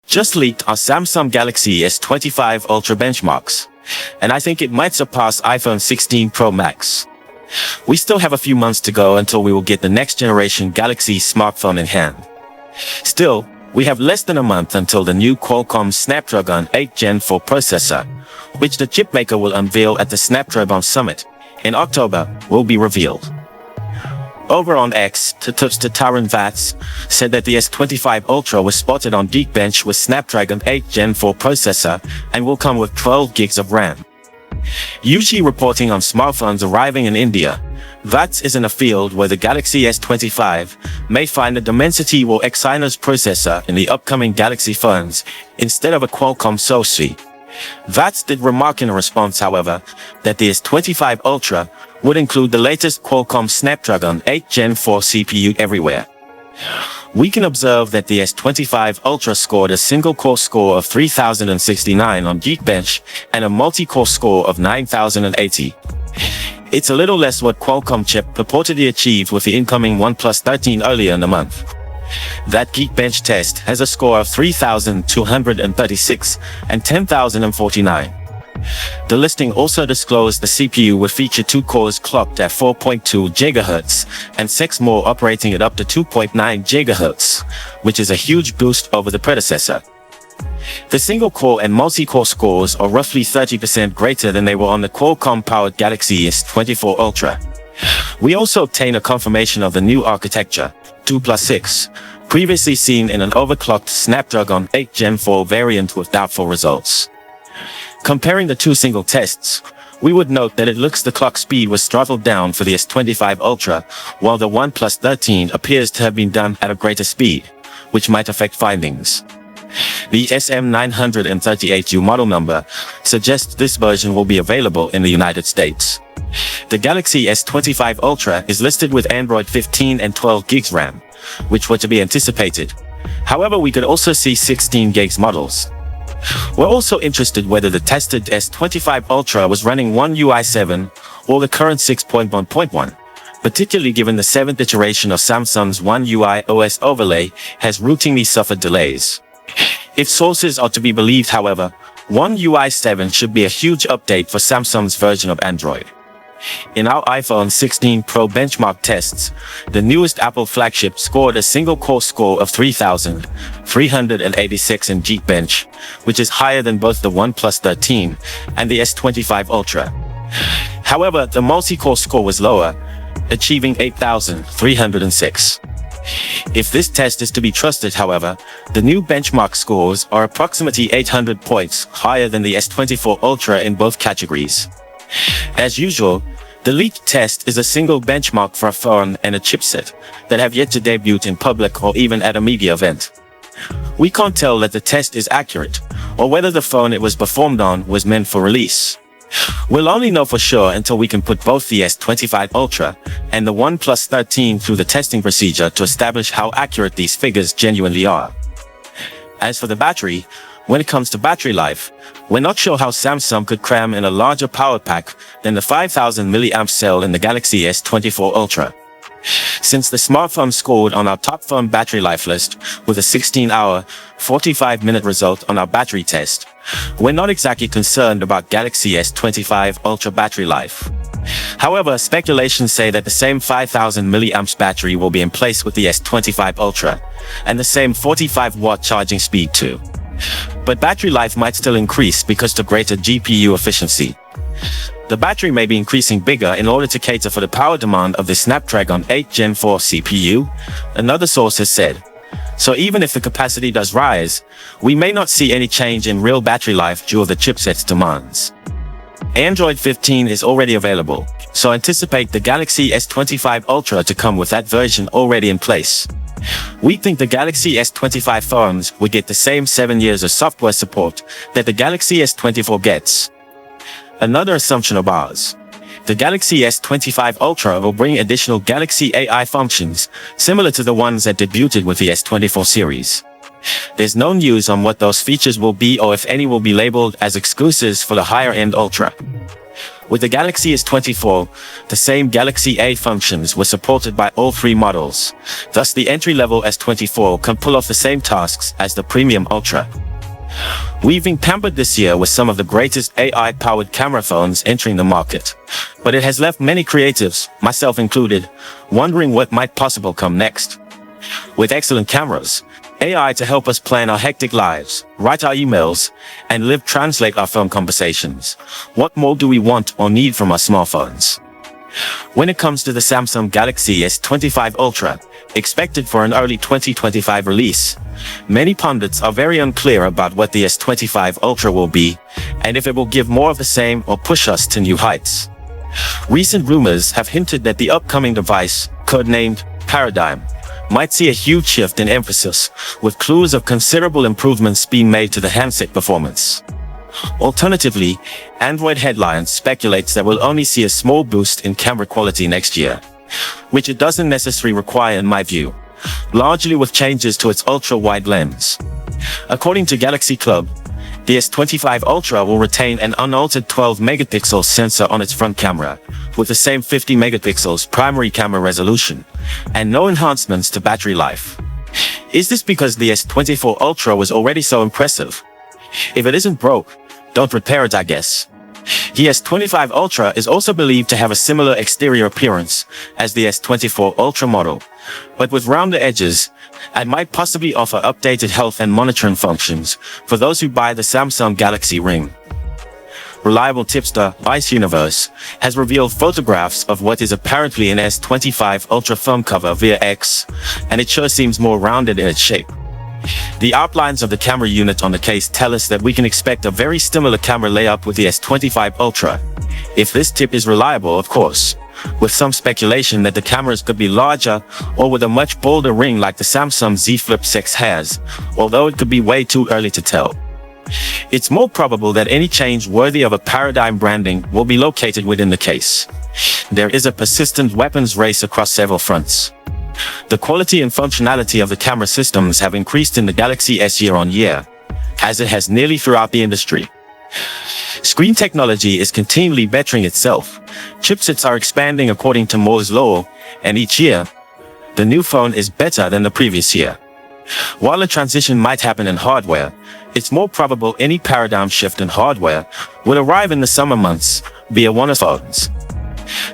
just leaked our Samsung Galaxy S25 Ultra benchmarks, and I think it might surpass iPhone 16 Pro Max. We still have a few months to go until we will get the next generation Galaxy smartphone in hand. Still, we have less than a month until the new Qualcomm Snapdragon 8 Gen 4 processor, which the chipmaker will unveil at the Snapdragon Summit in October, will be revealed. Over on X, Taran Vats said that the S25 Ultra was spotted on Geekbench with Snapdragon 8 Gen 4 processor and will come with 12 gigs of RAM. Usually reporting on smartphones arriving in India, Vats is in a field where the Galaxy S25 may find a Dimensity or Exynos processor in the upcoming Galaxy phones instead of a Qualcomm SoC. Vats did remark in a response, however, that the S25 Ultra would include the latest Qualcomm Snapdragon 8 Gen 4 CPU everywhere. We can observe that the S25 Ultra scored a single-core score of 3069 on Geekbench and a multi-core score of 9080. It's a little less what Qualcomm chip purportedly achieved with the incoming OnePlus 13 earlier in the month. That Geekbench test has a score of 3236 and 10049. The listing also disclosed the CPU would feature 2 cores clocked at 4.2 GHz and 6 more operating at up to 2.9 GHz, which is a huge boost over the predecessor. The single-core and multi-core scores are roughly 30% greater than they were on the Qualcomm-powered Galaxy S24 Ultra. We also obtain a confirmation of the new architecture, 2+6, previously seen in an overclocked Snapdragon 8 Gen 4 variant with doubtful results. Comparing the two single tests, we would note that it looks the clock speed was throttled down for the S25 Ultra, while the OnePlus 13 appears to have been done at a greater speed, which might affect findings. The SM938U model number suggests this version will be available in the United States. The Galaxy S25 Ultra is listed with Android 15 and 12 gigs RAM, which were to be anticipated. However, we could also see 16 gigs models. We're also interested whether the tested S25 Ultra was running One UI 7 or the current 6.1.1, particularly given the 7th iteration of Samsung's One UI OS overlay has routinely suffered delays. If sources are to be believed, however, One UI 7 should be a huge update for Samsung's version of Android. In our iPhone 16 Pro benchmark tests, the newest Apple flagship scored a single-core score of 3386 in Geekbench, which is higher than both the OnePlus 13 and the S25 Ultra. However, the multi-core score was lower, achieving 8306. If this test is to be trusted, however, the new benchmark scores are approximately 800 points higher than the S24 Ultra in both categories. As usual, the leaked test is a single benchmark for a phone and a chipset that have yet to debut in public or even at a media event. We can't tell that the test is accurate, or whether the phone it was performed on was meant for release. We'll only know for sure until we can put both the S25 Ultra and the OnePlus 13 through the testing procedure to establish how accurate these figures genuinely are. As for the battery, when it comes to battery life, we're not sure how Samsung could cram in a larger power pack than the 5000 mAh cell in the Galaxy S24 Ultra. Since the smartphone scored on our top phone battery life list with a 16-hour, 45-minute result on our battery test, we're not exactly concerned about Galaxy S25 Ultra battery life. However, speculations say that the same 5000 mAh battery will be in place with the S25 Ultra, and the same 45-watt charging speed too. But battery life might still increase because of greater GPU efficiency. The battery may be increasing bigger in order to cater for the power demand of the Snapdragon 8 Gen 4 CPU, another source has said. So even if the capacity does rise, we may not see any change in real battery life due to the chipset's demands. Android 15 is already available, so anticipate the Galaxy S25 Ultra to come with that version already in place. We think the Galaxy S25 phones will get the same 7 years of software support that the Galaxy S24 gets. Another assumption of ours: the Galaxy S25 Ultra will bring additional Galaxy AI functions similar to the ones that debuted with the S24 series. There's no news on what those features will be or if any will be labeled as exclusives for the higher-end Ultra. With the Galaxy S24, the same Galaxy A functions were supported by all three models. Thus, the entry-level S24 can pull off the same tasks as the premium Ultra. We've been pampered this year with some of the greatest AI-powered camera phones entering the market. But it has left many creatives, myself included, wondering what might possibly come next. With excellent cameras, AI to help us plan our hectic lives, write our emails, and translate our phone conversations. What more do we want or need from our smartphones? When it comes to the Samsung Galaxy S25 Ultra, expected for an early 2025 release, many pundits are very unclear about what the S25 Ultra will be, and if it will give more of the same or push us to new heights. Recent rumors have hinted that the upcoming device, codenamed Paradigm, might see a huge shift in emphasis, with clues of considerable improvements being made to the handset performance. Alternatively, Android headlines speculates that we'll only see a small boost in camera quality next year, which it doesn't necessarily require in my view, largely with changes to its ultra-wide lens. According to Galaxy Club, the S25 Ultra will retain an unaltered 12-megapixel sensor on its front camera, with the same 50 megapixels primary camera resolution, and no enhancements to battery life. Is this because the S24 Ultra was already so impressive? If it isn't broke, don't repair it, I guess. The S25 Ultra is also believed to have a similar exterior appearance as the S24 Ultra model, but with rounder edges, and might possibly offer updated health and monitoring functions for those who buy the Samsung Galaxy Ring. Reliable tipster Vice Universe has revealed photographs of what is apparently an S25 Ultra phone cover via X, and it sure seems more rounded in its shape. The outlines of the camera unit on the case tell us that we can expect a very similar camera layout with the S25 Ultra, if this tip is reliable, of course, with some speculation that the cameras could be larger or with a much bolder ring like the Samsung Z Flip 6 has, although it could be way too early to tell. It's more probable that any change worthy of a Paradigm branding will be located within the case. There is a persistent weapons race across several fronts. The quality and functionality of the camera systems have increased in the Galaxy S year on year, as it has nearly throughout the industry. Screen technology is continually bettering itself. Chipsets are expanding according to Moore's law, and each year, the new phone is better than the previous year. While a transition might happen in hardware, it's more probable any paradigm shift in hardware will arrive in the summer months via one of phones.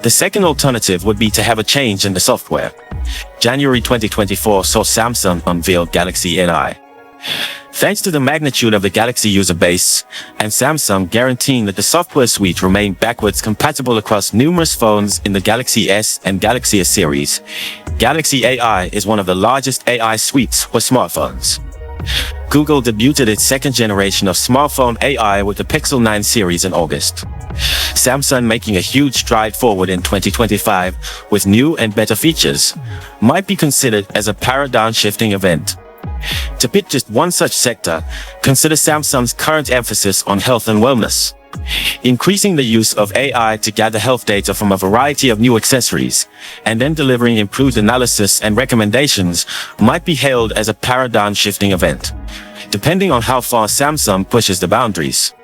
The second alternative would be to have a change in the software. January 2024 saw Samsung unveil Galaxy NI. Thanks to the magnitude of the Galaxy user base, and Samsung guaranteeing that the software suite remained backwards compatible across numerous phones in the Galaxy S and Galaxy S series, Galaxy AI is one of the largest AI suites for smartphones. Google debuted its second generation of smartphone AI with the Pixel 9 series in August. Samsung making a huge stride forward in 2025 with new and better features might be considered as a paradigm-shifting event. To pick just one such sector, consider Samsung's current emphasis on health and wellness. Increasing the use of AI to gather health data from a variety of new accessories, and then delivering improved analysis and recommendations might be hailed as a paradigm-shifting event, depending on how far Samsung pushes the boundaries.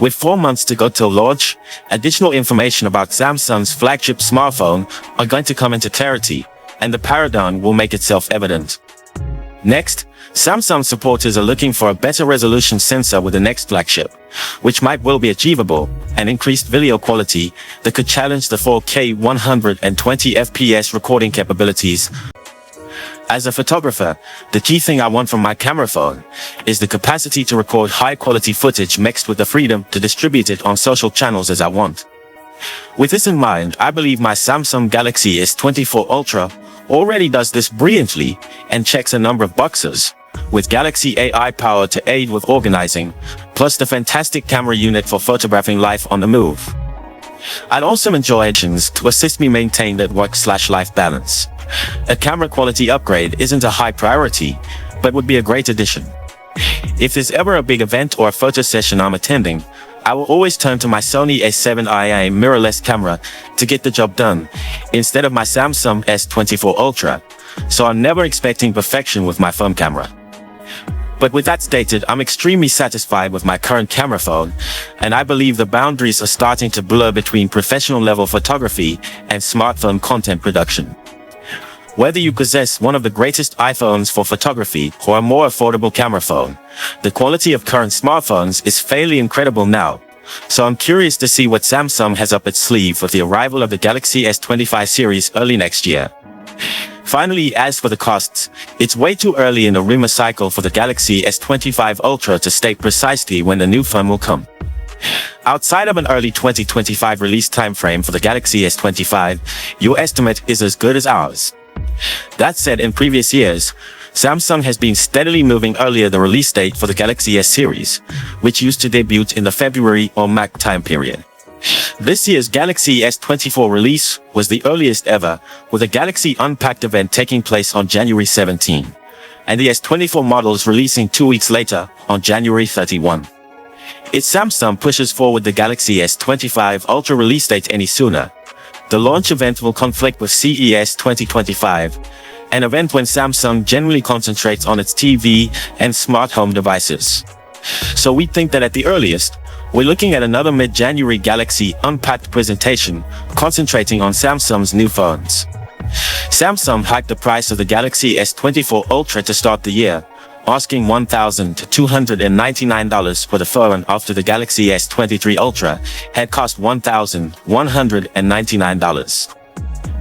With 4 months to go till launch, additional information about Samsung's flagship smartphone are going to come into clarity, and the paradigm will make itself evident. Next, Samsung supporters are looking for a better resolution sensor with the next flagship, which might well be achievable, and increased video quality that could challenge the 4K 120 FPS recording capabilities. As a photographer, the key thing I want from my camera phone is the capacity to record high-quality footage mixed with the freedom to distribute it on social channels as I want. With this in mind, I believe my Samsung Galaxy S24 Ultra already does this brilliantly and checks a number of boxes, with Galaxy AI power to aid with organizing, plus the fantastic camera unit for photographing life on the move. I'd also enjoy options to assist me maintain that work/life balance. A camera quality upgrade isn't a high priority, but would be a great addition. If there's ever a big event or a photo session I'm attending, I will always turn to my Sony A7IA mirrorless camera to get the job done, instead of my Samsung S24 Ultra, so I'm never expecting perfection with my phone camera. But with that stated, I'm extremely satisfied with my current camera phone, and I believe the boundaries are starting to blur between professional level photography and smartphone content production. Whether you possess one of the greatest iPhones for photography or a more affordable camera phone, the quality of current smartphones is fairly incredible now. So I'm curious to see what Samsung has up its sleeve with the arrival of the Galaxy S25 series early next year. Finally, as for the costs, it's way too early in the rumor cycle for the Galaxy S25 Ultra to state precisely when the new phone will come. Outside of an early 2025 release timeframe for the Galaxy S25, your estimate is as good as ours. That said, in previous years, Samsung has been steadily moving earlier the release date for the Galaxy S series, which used to debut in the February or March time period. This year's Galaxy S24 release was the earliest ever, with a Galaxy Unpacked event taking place on January 17, and the S24 models releasing 2 weeks later on January 31. If Samsung pushes forward the Galaxy S25 Ultra release date any sooner, the launch event will conflict with CES 2025, an event when Samsung generally concentrates on its TV and smart home devices. So we think that at the earliest, we're looking at another mid-January Galaxy Unpacked presentation, concentrating on Samsung's new phones. Samsung hiked the price of the Galaxy S24 Ultra to start the year, asking $1,299 for the phone after the Galaxy S23 Ultra had cost $1,199.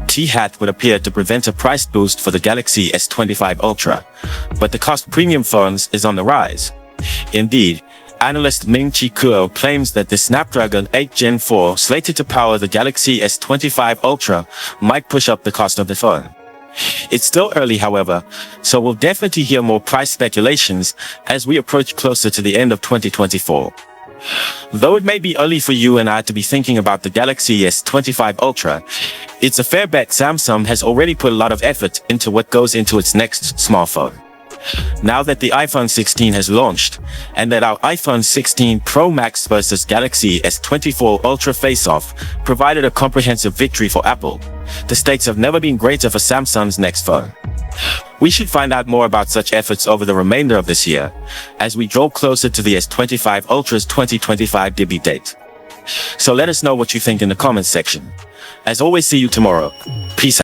T-Hat would appear to prevent a price boost for the Galaxy S25 Ultra, but the cost premium phones is on the rise. Indeed, analyst Ming-Chi Kuo claims that the Snapdragon 8 Gen 4 slated to power the Galaxy S25 Ultra might push up the cost of the phone. It's still early, however, so we'll definitely hear more price speculations as we approach closer to the end of 2024. Though it may be early for you and I to be thinking about the Galaxy S25 Ultra, it's a fair bet Samsung has already put a lot of effort into what goes into its next smartphone. Now that the iPhone 16 has launched, and that our iPhone 16 Pro Max versus Galaxy S24 Ultra face-off provided a comprehensive victory for Apple, the stakes have never been greater for Samsung's next phone. We should find out more about such efforts over the remainder of this year, as we draw closer to the S25 Ultra's 2025 debut date. So let us know what you think in the comments section. As always, see you tomorrow. Peace out.